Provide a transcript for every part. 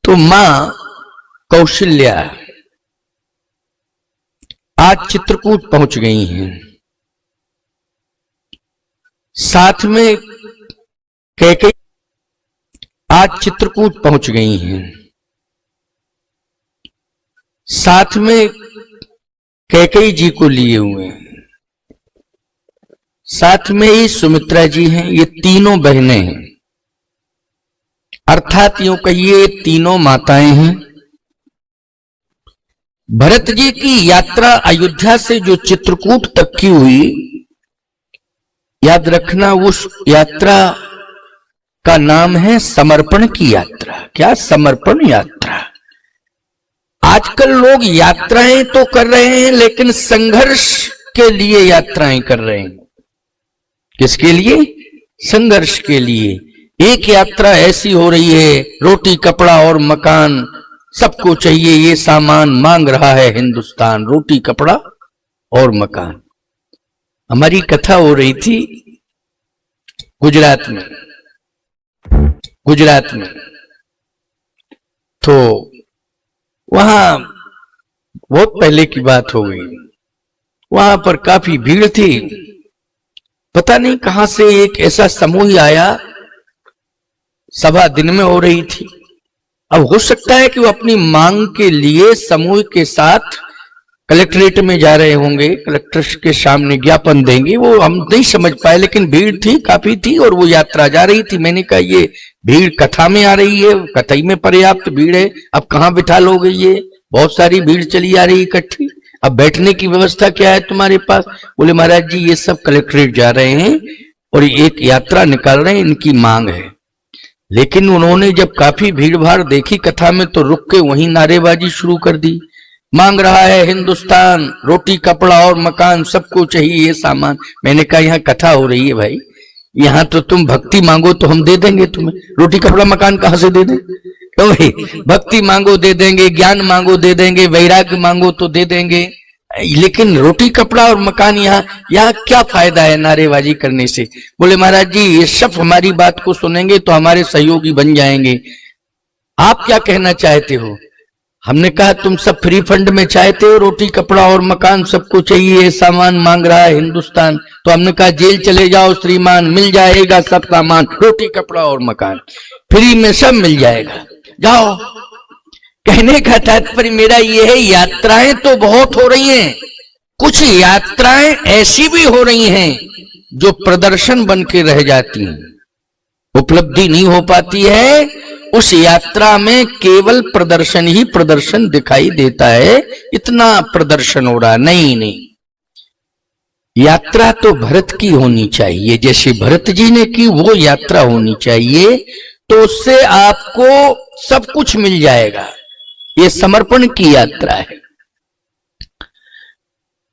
तो मां कौशल्या आज चित्रकूट पहुंच गई हैं। साथ में कैकेयी आज चित्रकूट पहुंच गई हैं। साथ में कैकेयी जी को लिए हुए हैं। साथ में ही सुमित्रा जी हैं। ये तीनों बहनें हैं, अर्थात यूं कहिए तीनों माताएं हैं। भरत जी की यात्रा अयोध्या से जो चित्रकूट तक की हुई, याद रखना उस यात्रा का नाम है समर्पण की यात्रा। क्या? समर्पण यात्रा। आजकल लोग यात्राएं तो कर रहे हैं, लेकिन संघर्ष के लिए यात्राएं कर रहे हैं। किसके लिए? संघर्ष के लिए। एक यात्रा ऐसी हो रही है, रोटी कपड़ा और मकान सबको चाहिए, ये सामान मांग रहा है हिंदुस्तान, रोटी कपड़ा और मकान। हमारी कथा हो रही थी गुजरात में। तो वहां बहुत पहले की बात हो गई, वहां पर काफी भीड़ थी। पता नहीं कहां से एक ऐसा समूह आया, सभा दिन में हो रही थी। अब हो सकता है कि वो अपनी मांग के लिए समूह के साथ कलेक्ट्रेट में जा रहे होंगे, कलेक्टर के सामने ज्ञापन देंगे, वो हम नहीं समझ पाए। लेकिन भीड़ थी, काफी थी, और वो यात्रा जा रही थी। मैंने कहा ये भीड़ कथा में आ रही है, कथा में पर्याप्त भीड़ है, अब कहां बिठा लोगे? ये बहुत सारी भीड़ चली आ रही इकट्ठी, अब बैठने की व्यवस्था क्या है तुम्हारे पास? बोले महाराज जी ये सब कलेक्ट्रेट जा रहे हैं और एक यात्रा निकाल रहे हैं, इनकी मांग है। लेकिन उन्होंने जब काफी भीड़ भाड़ देखी कथा में, तो रुक के वहीं नारेबाजी शुरू कर दी। मांग रहा है हिंदुस्तान, रोटी कपड़ा और मकान, सबको चाहिए ये सामान। मैंने कहा यहाँ कथा हो रही है भाई, यहाँ तो तुम भक्ति मांगो तो हम दे देंगे तुम्हें, रोटी कपड़ा मकान कहां से दे दें? तो भाई भक्ति मांगो दे देंगे, ज्ञान मांगो दे देंगे, वैराग्य मांगो तो दे देंगे, लेकिन रोटी कपड़ा और मकान यहाँ क्या फायदा है नारेबाजी करने से? बोले महाराज जी ये सब हमारी बात को सुनेंगे तो हमारे सहयोगी बन जाएंगे, आप क्या कहना चाहते हो? हमने कहा तुम सब फ्री फंड में चाहते हो, रोटी कपड़ा और मकान सबको चाहिए, सामान मांग रहा है हिंदुस्तान। तो हमने कहा जेल चले जाओ श्रीमान, मिल जाएगा सब सामान, रोटी कपड़ा और मकान फ्री में सब मिल जाएगा, जाओ। कहने का तात्पर्य मेरा ये है, यात्राएं तो बहुत हो रही हैं, कुछ यात्राएं ऐसी भी हो रही हैं जो प्रदर्शन बन के रह जाती हैं, उपलब्धि नहीं हो पाती है। उस यात्रा में केवल प्रदर्शन ही प्रदर्शन दिखाई देता है, इतना प्रदर्शन हो रहा। नहीं, यात्रा तो भरत की होनी चाहिए, जैसे भरत जी ने की वो यात्रा होनी चाहिए, तो उससे आपको सब कुछ मिल जाएगा। ये समर्पण की यात्रा है।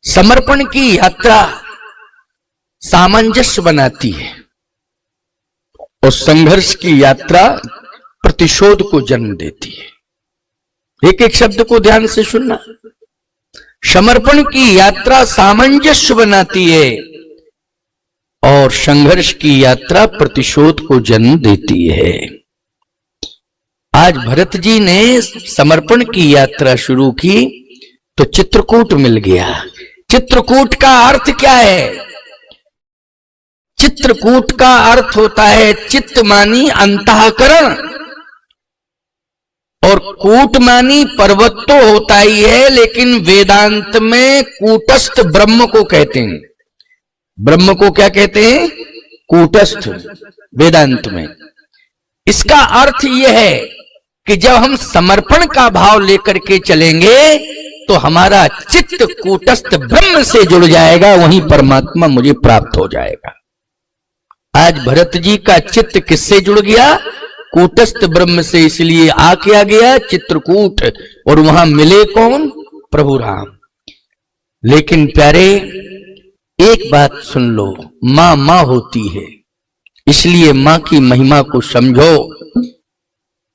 समर्पण की यात्रा सामंजस्य बनाती है, और संघर्ष की यात्रा प्रतिशोध को जन्म देती है। एक एक शब्द को ध्यान से सुनना। समर्पण की यात्रा सामंजस्य बनाती है, और संघर्ष की यात्रा प्रतिशोध को जन्म देती है। आज भरत जी ने समर्पण की यात्रा शुरू की तो चित्रकूट मिल गया। चित्रकूट का अर्थ क्या है? चित्रकूट का अर्थ होता है चित्त मानी अंतःकरण, और कूट मानी पर्वत तो होता ही है, लेकिन वेदांत में कूटस्थ ब्रह्म को कहते हैं। ब्रह्म को क्या कहते हैं? कूटस्थ, वेदांत में। इसका अर्थ यह है कि जब हम समर्पण का भाव लेकर के चलेंगे तो हमारा चित्त कूटस्थ ब्रह्म से जुड़ जाएगा, वहीं परमात्मा मुझे प्राप्त हो जाएगा। आज भरत जी का चित्त किससे जुड़ गया? कूटस्थ ब्रह्म से। इसलिए आ गया चित्रकूट, और वहां मिले कौन? प्रभु राम। लेकिन प्यारे एक बात सुन लो, मां मां होती है, इसलिए मां की महिमा को समझो।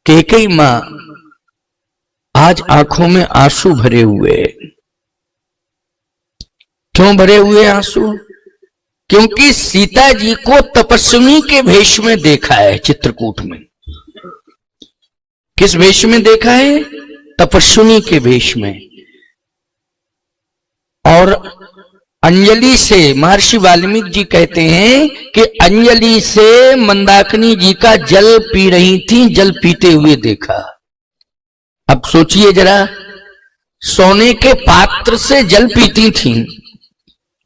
कैकेयी मां आज आंखों में आंसू भरे हुए। क्यों भरे हुए आंसू? क्योंकि सीता जी को तपस्विनी के भेष में देखा है चित्रकूट में। किस वेश में देखा है? तपस्विनी के वेश में। और अंजलि से महर्षि वाल्मीकि जी कहते हैं कि अंजलि से मंदाकिनी जी का जल पी रही थी, जल पीते हुए देखा। अब सोचिए जरा, सोने के पात्र से जल पीती थी,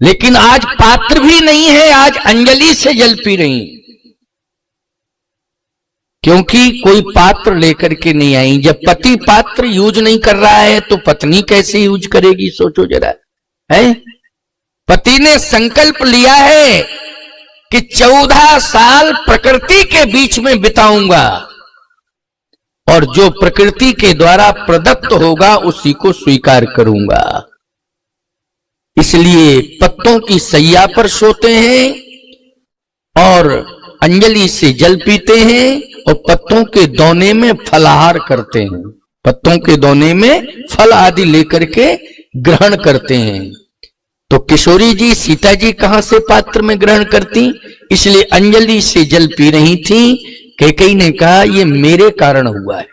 लेकिन आज पात्र भी नहीं है, आज अंजलि से जल पी रही, क्योंकि कोई पात्र लेकर के नहीं आई। जब पति पात्र यूज नहीं कर रहा है तो पत्नी कैसे यूज करेगी? सोचो जरा, है? पति ने संकल्प लिया है कि 14 साल प्रकृति के बीच में बिताऊंगा और जो प्रकृति के द्वारा प्रदत्त होगा उसी को स्वीकार करूंगा। इसलिए पत्तों की सैया पर सोते हैं और अंजलि से जल पीते हैं और पत्तों के दोने में फलाहार करते हैं। पत्तों के दोने में फल आदि लेकर के ग्रहण करते हैं। तो किशोरी जी, सीता जी कहां से पात्र में ग्रहण करती? इसलिए अंजलि से जल पी रही थी। कैकेयी ने कहा ये मेरे कारण हुआ है,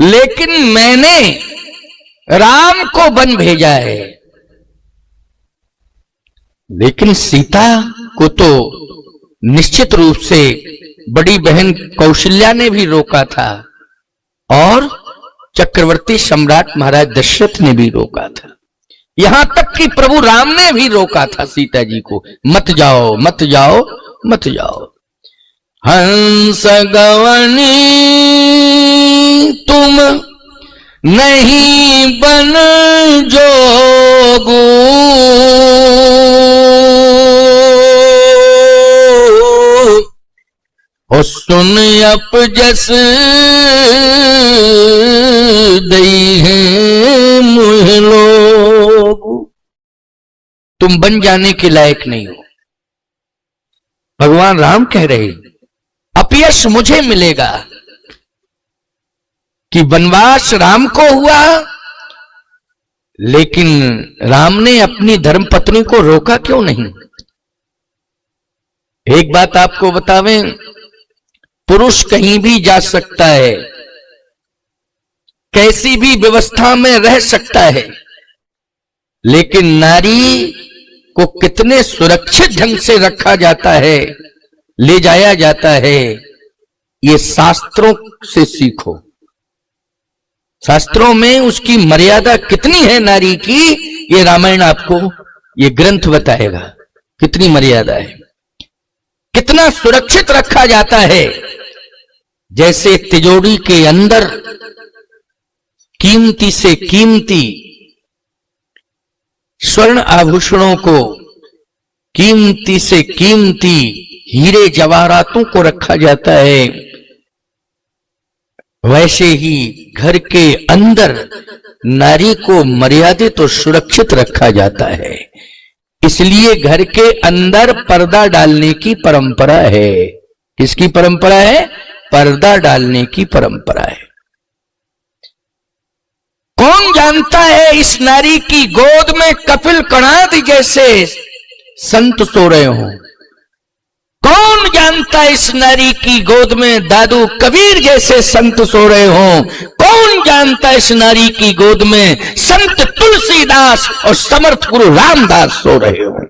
लेकिन मैंने राम को वन भेजा है। लेकिन सीता को तो निश्चित रूप से बड़ी बहन कौशल्या ने भी रोका था और चक्रवर्ती सम्राट महाराज दशरथ ने भी रोका था। यहां तक कि प्रभु राम ने भी रोका था सीता जी को, मत जाओ मत जाओ मत जाओ। हंस गवनी तुम नहीं बन जोगू, और सुन अपजस दई है मुझ लोग। तुम बन जाने के लायक नहीं हो। भगवान राम कह रहे अपयश मुझे मिलेगा कि वनवास राम को हुआ, लेकिन राम ने अपनी धर्मपत्नी को रोका क्यों नहीं? एक बात आपको बतावें, पुरुष कहीं भी जा सकता है, कैसी भी व्यवस्था में रह सकता है, लेकिन नारी को कितने सुरक्षित ढंग से रखा जाता है, ले जाया जाता है, ये शास्त्रों से सीखो। शास्त्रों में उसकी मर्यादा कितनी है नारी की, ये रामायण आपको ये ग्रंथ बताएगा कितनी मर्यादा है, कितना सुरक्षित रखा जाता है। जैसे तिजोरी के अंदर कीमती से कीमती स्वर्ण आभूषणों को, कीमती से कीमती हीरे जवाहरातों को रखा जाता है, वैसे ही घर के अंदर नारी को मर्यादित और सुरक्षित रखा जाता है। इसलिए घर के अंदर पर्दा डालने की परंपरा है। किसकी परंपरा है? पर्दा डालने की परंपरा है। कौन जानता है इस नारी की गोद में कपिल कणाद जैसे संत सो रहे हो? कौन जानता इस नारी की गोद में दादू कबीर जैसे संत सो रहे हो? कौन जानता इस नारी की गोद में संत तुलसीदास और समर्थ गुरु रामदास सो रहे हो?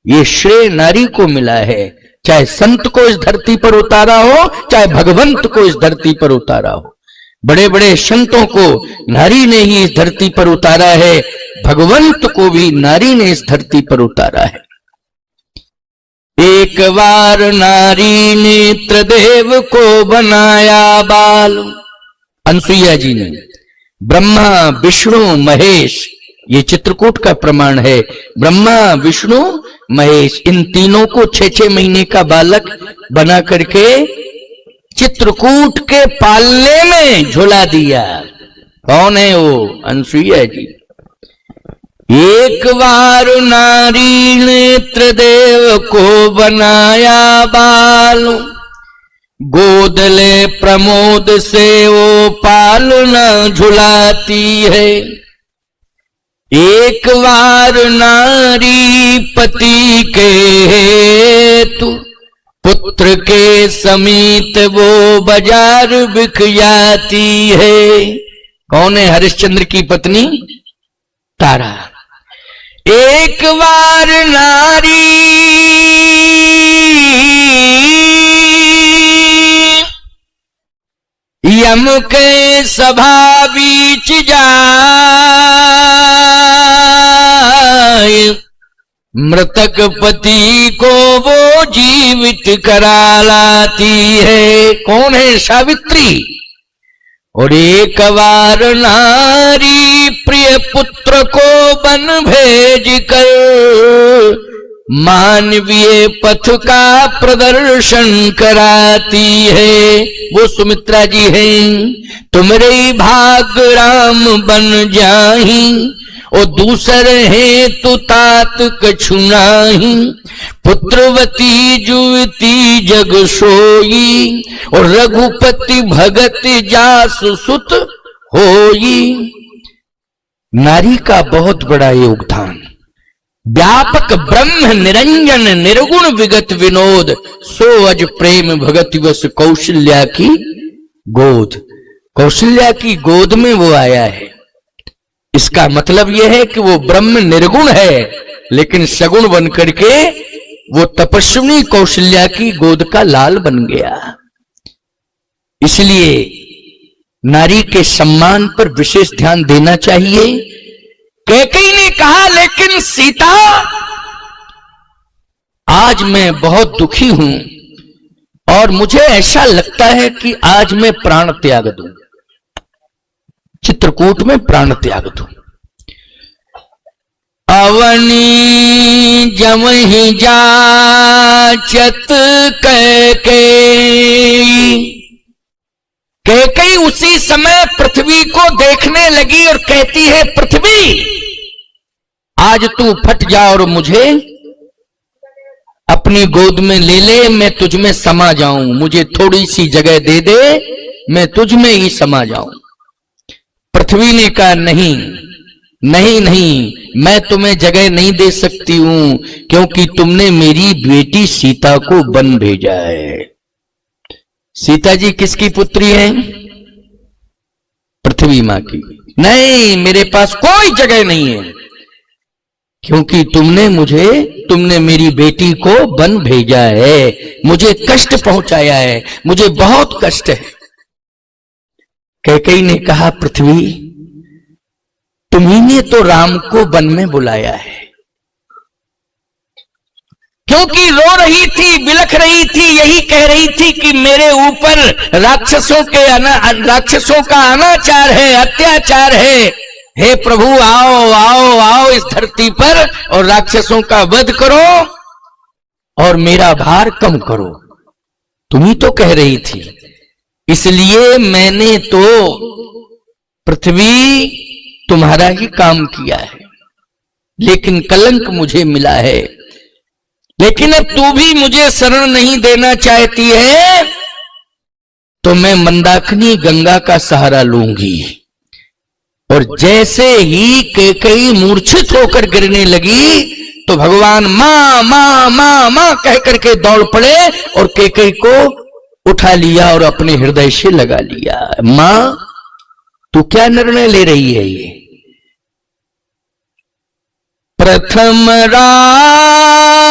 ये श्रेय नारी को मिला है। चाहे संत को इस धरती पर उतारा हो, चाहे भगवंत को इस धरती पर उतारा हो। बड़े बड़े संतों को नारी ने ही इस धरती पर उतारा है, भगवंत को भी नारी ने इस धरती पर उतारा है। एक बार नारी नेत्र देव को बनाया बाल। अनसुईया जी ने ब्रह्मा विष्णु महेश, ये चित्रकूट का प्रमाण है, ब्रह्मा विष्णु महेश इन तीनों को 6-6 महीने का बालक बना करके चित्रकूट के पालने में झुला दिया। कौन है वो? अनसुईया जी। एक बार नारी नेत्र देव को बनाया बाल, गोद ले प्रमोद से वो पालना झुलाती है। एक बार नारी पति के हेतु पुत्र के समीत वो बाजार बिक जाती है। कौन है हरिश्चंद्र की पत्नी? तारा। एक बार नारी यम के सभा बीच जाए, मृतक पति को वो जीवित करा लाती है। कौन है? सावित्री। और एक बार नारी प्रिय पुत्र को वन भेज कर मानवीय पथ का प्रदर्शन कराती है। वो सुमित्रा जी हैं। तुम्हारे भाग राम बन जाही, और दूसरे है तु तात कछु नाही। पुत्रवती जुवती जग सोई, और रघुपति भगत जासु सुत होई। नारी का बहुत बड़ा योगदान। व्यापक ब्रह्म निरंजन निर्गुण विगत विनोद, सो अज प्रेम भगति वस कौशल्या की गोद। कौशल्या की गोद में वो आया है। इसका मतलब यह है कि वो ब्रह्म निर्गुण है, लेकिन सगुण बन करके वो तपस्विनी कौशल्या की गोद का लाल बन गया। इसलिए नारी के सम्मान पर विशेष ध्यान देना चाहिए। कैकेयी ने कहा, लेकिन सीता आज मैं बहुत दुखी हूं और मुझे ऐसा लगता है कि आज मैं प्राण त्याग दूं, चित्रकूट में प्राण त्याग दूं। अवनी जमहि जाचत कैकेयी। कैकेयी उसी समय पृथ्वी को देखने लगी और कहती है, पृथ्वी आज तू फट जा और मुझे अपनी गोद में ले ले, मैं तुझ में समा जाऊं। मुझे थोड़ी सी जगह दे दे, मैं तुझ में ही समा जाऊं। पृथ्वी ने कहा, नहीं नहीं नहीं, मैं तुम्हें जगह नहीं दे सकती हूं, क्योंकि तुमने मेरी बेटी सीता को वन भेजा है। सीता जी किसकी पुत्री है? पृथ्वी मां की। नहीं, मेरे पास कोई जगह नहीं है, क्योंकि तुमने मेरी बेटी को वन भेजा है, मुझे कष्ट पहुंचाया है, मुझे बहुत कष्ट है। कैकेयी ने कहा, पृथ्वी तुम्ही ने तो राम को वन में बुलाया है, क्योंकि रो रही थी, बिलख रही थी, यही कह रही थी कि मेरे ऊपर राक्षसों का अनाचार है, अत्याचार है। हे प्रभु, आओ आओ आओ इस धरती पर और राक्षसों का वध करो और मेरा भार कम करो। तुम्ही तो कह रही थी, इसलिए मैंने तो पृथ्वी तुम्हारा ही काम किया है, लेकिन कलंक मुझे मिला है। लेकिन अब तू भी मुझे शरण नहीं देना चाहती है, तो मैं मंदाकिनी गंगा का सहारा लूंगी। और जैसे ही कैकेयी मूर्छित होकर गिरने लगी, तो भगवान मां मां मां मां कह करके दौड़ पड़े और कैकेयी को उठा लिया और अपने हृदय से लगा लिया। मां, तू क्या निर्णय ले रही है? ये प्रथम राम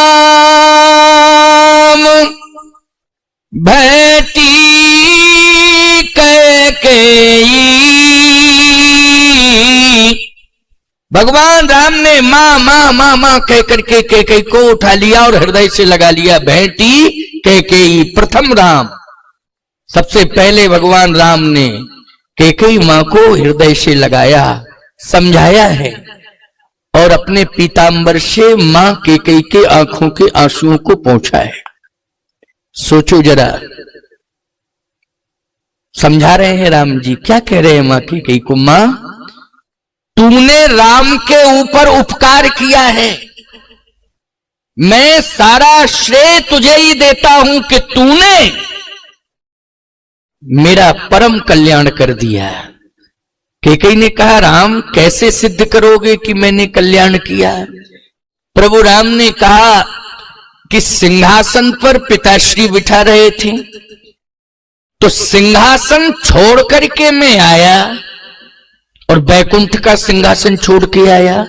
भेटी कैकेयी। भगवान राम ने मां मां मां मां कह करके कैकेयी को उठा लिया और हृदय से लगा लिया। भेटी कैकेयी, प्रथम राम। सबसे पहले भगवान राम ने कैकेयी मां को हृदय से लगाया, समझाया है और अपने पीतांबर से मां कैकेयी के आंखों के आंसुओं को पोंछा है। सोचो जरा, समझा रहे हैं राम जी, क्या कह रहे हैं मां कैकेयी को? मां, तूने राम के ऊपर उपकार किया है, मैं सारा श्रेय तुझे ही देता हूं कि तूने मेरा परम कल्याण कर दिया। कैकेयी ने कहा, राम कैसे सिद्ध करोगे कि मैंने कल्याण किया? प्रभु राम ने कहा, कि सिंहासन पर पिताश्री बिठा रहे थे, तो सिंहासन छोड़ करके मैं आया और बैकुंठ का सिंहासन छोड़ के आया।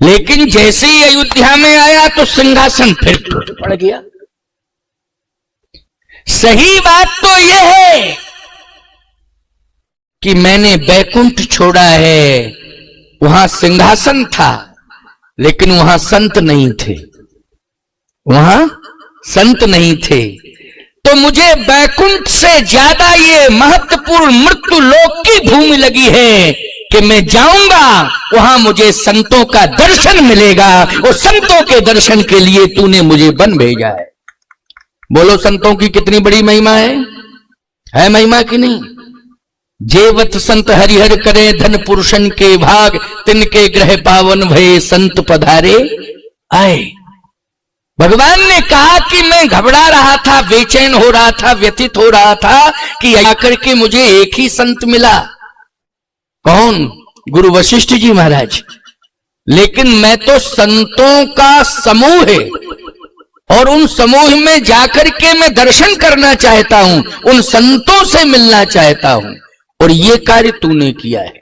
लेकिन जैसे ही अयोध्या में आया तो सिंहासन फिर टूट पड़ गया। सही बात तो यह है कि मैंने बैकुंठ छोड़ा है, वहां सिंहासन था लेकिन वहां संत नहीं थे, वहां संत नहीं थे। तो मुझे बैकुंठ से ज्यादा ये महत्वपूर्ण मृत्यु लोक की भूमि लगी है कि मैं जाऊंगा, वहां मुझे संतों का दर्शन मिलेगा, और संतों के दर्शन के लिए तूने मुझे बन भेजा है। बोलो संतों की कितनी बड़ी महिमा है महिमा की नहीं? जेवत संत हरिहर करे धन पुरुषन के भाग, तिनके ग्रह पावन भये संत पधारे आए। भगवान ने कहा कि मैं घबरा रहा था, बेचैन हो रहा था, व्यथित हो रहा था कि आकर के मुझे एक ही संत मिला। कौन? गुरु वशिष्ठ जी महाराज। लेकिन मैं तो संतों का समूह है और उन समूह में जाकर के मैं दर्शन करना चाहता हूं, उन संतों से मिलना चाहता हूं, और ये कार्य तूने किया है।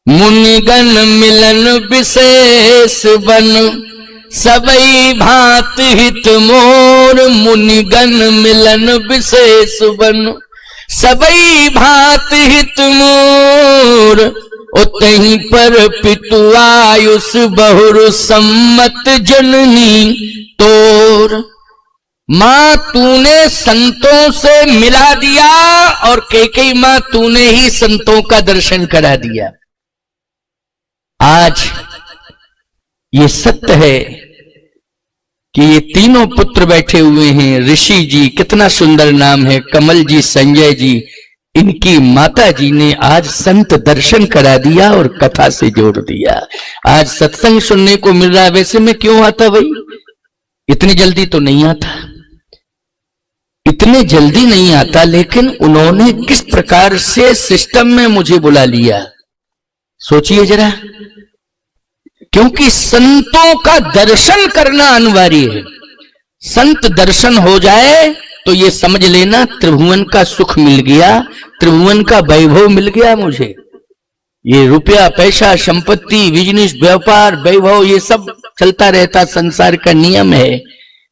मुनिगण मिलन विशेष बन, सबई भांत हित मोर। मुनिगण मिलन विशेष बन, सबई भांत हित मोर। उतहीं पर पितु आयुष बहुर सम्मत जननी तोर। मां तूने संतों से मिला दिया, और कैकेयी मां तूने ही संतों का दर्शन करा दिया। आज ये सत्य है कि ये तीनों पुत्र बैठे हुए हैं, ऋषि जी, कितना सुंदर नाम है, कमल जी, संजय जी, इनकी माता जी ने आज संत दर्शन करा दिया और कथा से जोड़ दिया। आज सत्संग सुनने को मिल रहा है। वैसे मैं क्यों आता भाई? इतनी जल्दी तो नहीं आता, इतने जल्दी नहीं आता, लेकिन उन्होंने किस प्रकार से सिस्टम में मुझे बुला लिया, सोचिए जरा। क्योंकि संतों का दर्शन करना अनिवार्य है। संत दर्शन हो जाए तो ये समझ लेना त्रिभुवन का सुख मिल गया, त्रिभुवन का वैभव मिल गया मुझे। ये रुपया, पैसा, संपत्ति, बिजनेस, व्यापार, वैभव, ये सब चलता रहता, संसार का नियम है।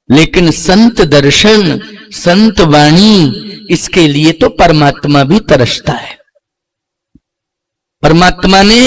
लेकिन संत दर्शन, संत वाणी, इसके लिए तो परमात्मा भी तरसता है। परमात्मा ने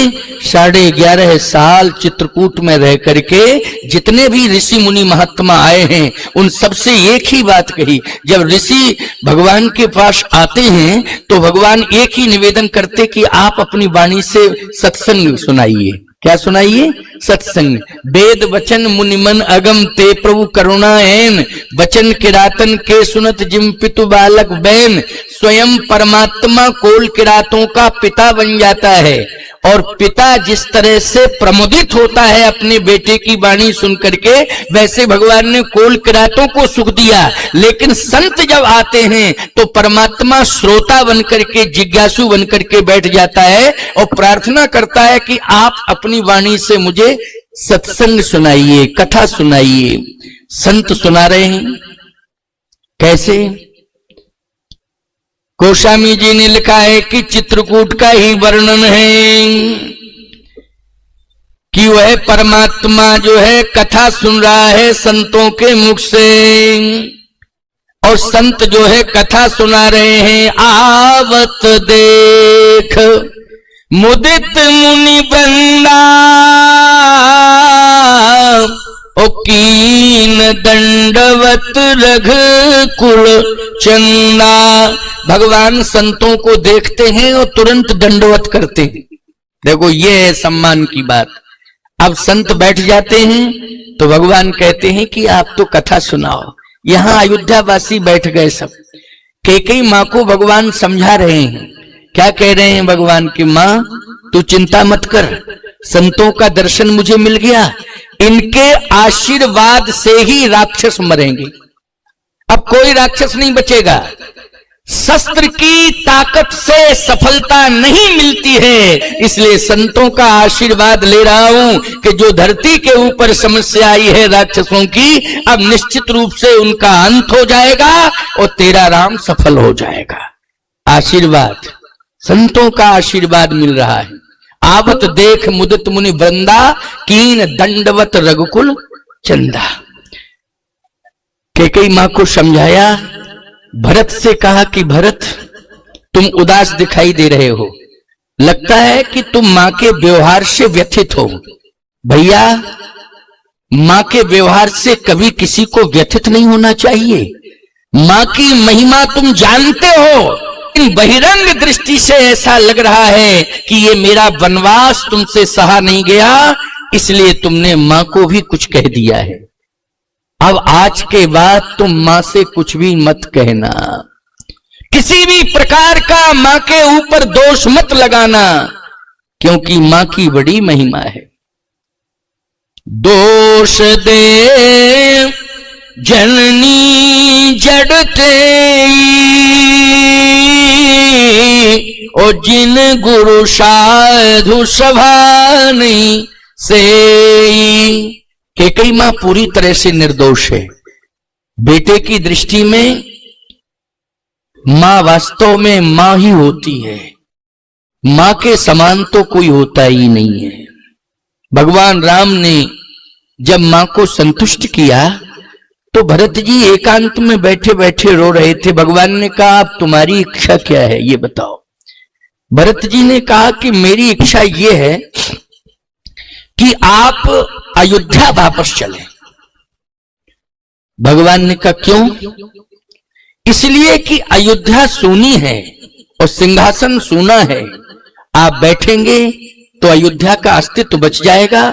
11.5 साल चित्रकूट में रह करके जितने भी ऋषि मुनि महात्मा आए हैं, उन सबसे एक ही बात कही। जब ऋषि भगवान के पास आते हैं तो भगवान एक ही निवेदन करते कि आप अपनी वाणी से सत्संग सुनाइए। क्या सुनाइए? सत्संग। वेद वचन मुनिमन अगम ते प्रभु करुणा ऐन, वचन किरातन के सुनत जिम पितु बालक बैन। स्वयं परमात्मा कोल किरातों का पिता बन जाता है, और पिता जिस तरह से प्रमोदित होता है अपने बेटे की वाणी सुन करके, वैसे भगवान ने कोल किरातों को सुख दिया। लेकिन संत जब आते हैं तो परमात्मा श्रोता बन करके, जिज्ञासु बन करके बैठ जाता है और प्रार्थना करता है कि आप अपनी वाणी से मुझे सत्संग सुनाइए, कथा सुनाइए। संत सुना रहे हैं। कैसे? गोस्वामी जी ने लिखा है कि चित्रकूट का ही वर्णन है कि वह परमात्मा जो है कथा सुन रहा है संतों के मुख से, और संत जो है कथा सुना रहे हैं। आवत देख मुदित मुनि बंदा, ओ कीन दंडवत रघुकुल चंदा। भगवान संतों को देखते हैं और तुरंत दंडवत करते हैं। देखो ये है सम्मान की बात। अब संत बैठ जाते हैं तो भगवान कहते हैं कि आप तो कथा सुनाओ। यहां अयोध्या वासी बैठ गए सब। कैकेयी मां को भगवान समझा रहे हैं। क्या कह रहे हैं भगवान की? मां तू चिंता मत कर, संतों का दर्शन मुझे मिल गया, इनके आशीर्वाद से ही राक्षस मरेंगे। अब कोई राक्षस नहीं बचेगा। शस्त्र की ताकत से सफलता नहीं मिलती है। इसलिए संतों का आशीर्वाद ले रहा हूं कि जो धरती के ऊपर समस्या आई है राक्षसों की, अब निश्चित रूप से उनका अंत हो जाएगा और तेरा राम सफल हो जाएगा। आशीर्वाद, संतों का आशीर्वाद मिल रहा है। आवत देख मुदित मुनि वृंदा, कीन दंडवत रघुकुल चंदा। कैकेयी मां को समझाया, भरत से कहा कि भरत तुम उदास दिखाई दे रहे हो, लगता है कि तुम मां के व्यवहार से व्यथित हो। भैया, मां के व्यवहार से कभी किसी को व्यथित नहीं होना चाहिए। मां की महिमा तुम जानते हो, इन बहिरंग दृष्टि से ऐसा लग रहा है कि ये मेरा वनवास तुमसे सहा नहीं गया, इसलिए तुमने मां को भी कुछ कह दिया है। अब आज के बाद तुम मां से कुछ भी मत कहना, किसी भी प्रकार का मां के ऊपर दोष मत लगाना, क्योंकि मां की बड़ी महिमा है। दोष दे जननी जड़ते और जिन गुरु साधु सभा नहीं से। कैकेयी मां पूरी तरह से निर्दोष है। बेटे की दृष्टि में मां वास्तव में मां ही होती है, मां के समान तो कोई होता ही नहीं है। भगवान राम ने जब मां को संतुष्ट किया तो भरत जी एकांत में बैठे बैठे रो रहे थे। भगवान ने कहा, अब तुम्हारी इच्छा क्या है ये बताओ। भरत जी ने कहा कि मेरी इच्छा ये है कि आप अयोध्या वापस चलें। भगवान ने कहा क्यों? इसलिए कि अयोध्या सूनी है और सिंहासन सूना है। आप बैठेंगे तो अयोध्या का अस्तित्व बच जाएगा।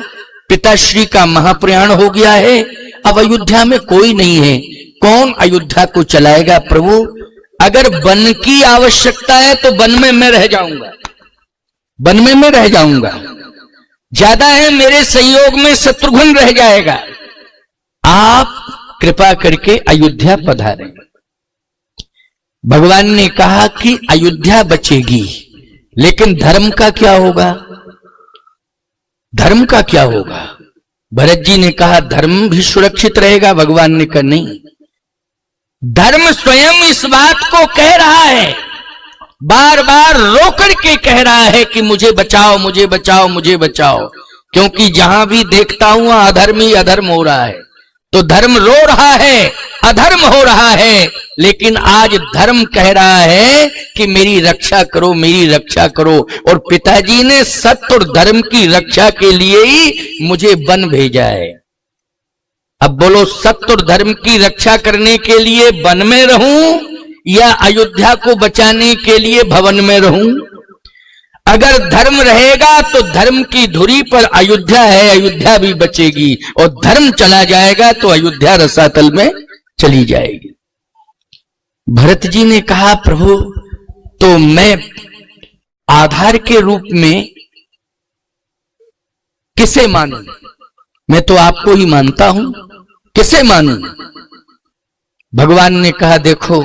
पिताश्री का महाप्रयाण हो गया है, अब अयोध्या में कोई नहीं है, कौन अयोध्या को चलाएगा? प्रभु, अगर वन की आवश्यकता है तो वन में मैं रह जाऊंगा, वन में मैं रह जाऊंगा। ज्यादा है मेरे सहयोग में शत्रुघ्न रह जाएगा। आप कृपा करके अयोध्या पधारें। भगवान ने कहा कि अयोध्या बचेगी, लेकिन धर्म का क्या होगा? धर्म का क्या होगा? भरत जी ने कहा धर्म भी सुरक्षित रहेगा। भगवान ने कहा नहीं, धर्म स्वयं इस बात को कह रहा है, बार बार रो करके कह रहा है कि मुझे बचाओ, मुझे बचाओ, मुझे बचाओ। क्योंकि जहां भी देखता हूं अधर्म ही अधर्म हो रहा है। तो धर्म रो रहा है, अधर्म हो रहा है, लेकिन आज धर्म कह रहा है कि मेरी रक्षा करो, मेरी रक्षा करो। और पिताजी ने सत्य और धर्म की रक्षा के लिए ही मुझे वन भेजा है। अब बोलो, सत्य और धर्म की रक्षा करने के लिए वन में रहूं या अयोध्या को बचाने के लिए भवन में रहूं? अगर धर्म रहेगा तो धर्म की धुरी पर अयोध्या है, अयोध्या भी बचेगी, और धर्म चला जाएगा तो अयोध्या रसातल में चली जाएगी। भरत जी ने कहा प्रभु, तो मैं आधार के रूप में किसे मानूं? मैं तो आपको ही मानता हूं, किसे मानूं? भगवान ने कहा देखो,